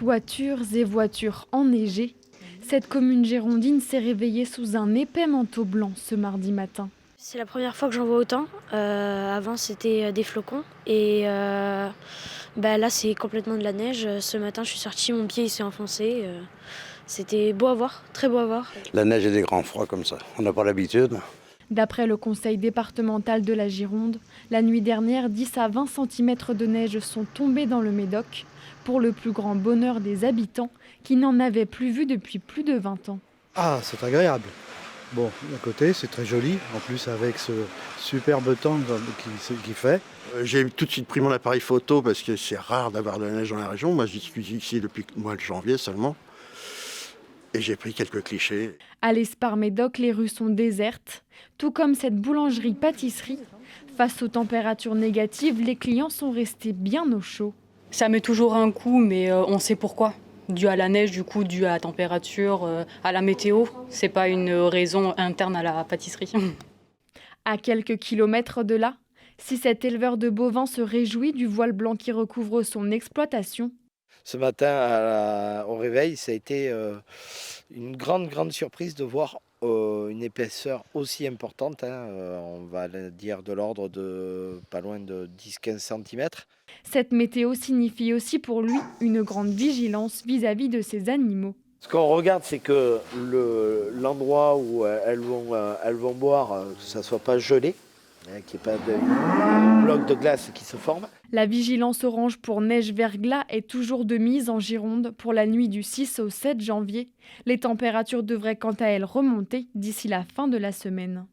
Toitures et voitures enneigées, cette commune girondine s'est réveillée sous un épais manteau blanc ce mardi matin. C'est la première fois que j'en vois autant. Avant, c'était des flocons. Et là, c'est complètement de la neige. Ce matin, je suis sortie, mon pied il s'est enfoncé. C'était beau à voir, très beau à voir. La neige et des grands froids comme ça, on n'a pas l'habitude. D'après le conseil départemental de la Gironde, la nuit dernière, 10 à 20 cm de neige sont tombés dans le Médoc, pour le plus grand bonheur des habitants qui n'en avaient plus vu depuis plus de 20 ans. Ah, c'est agréable. Bon, d'un côté, c'est très joli, en plus avec ce superbe temps qui fait. J'ai tout de suite pris mon appareil photo parce que c'est rare d'avoir de la neige dans la région. Moi, j'y suis ici depuis le mois de janvier seulement. Et j'ai pris quelques clichés. À l'Espar-Médoc, les rues sont désertes, tout comme cette boulangerie-pâtisserie. Face aux températures négatives, les clients sont restés bien au chaud. Ça met toujours un coup, mais on sait pourquoi. Dû à la neige, du coup, dû à la température, à la météo. C'est pas une raison interne à la pâtisserie. À quelques kilomètres de là, si cet éleveur de bovins se réjouit du voile blanc qui recouvre son exploitation, ce matin, au réveil, ça a été une grande surprise de voir une épaisseur aussi importante. On va dire de l'ordre de pas loin de 10-15 cm. Cette météo signifie aussi pour lui une grande vigilance vis-à-vis de ses animaux. Ce qu'on regarde, c'est que l'endroit où elles vont boire, que ça ne soit pas gelé, qu'il n'y ait pas de bloc de glace qui se forme. La vigilance orange pour neige-verglas est toujours de mise en Gironde pour la nuit du 6 au 7 janvier. Les températures devraient quant à elles remonter d'ici la fin de la semaine.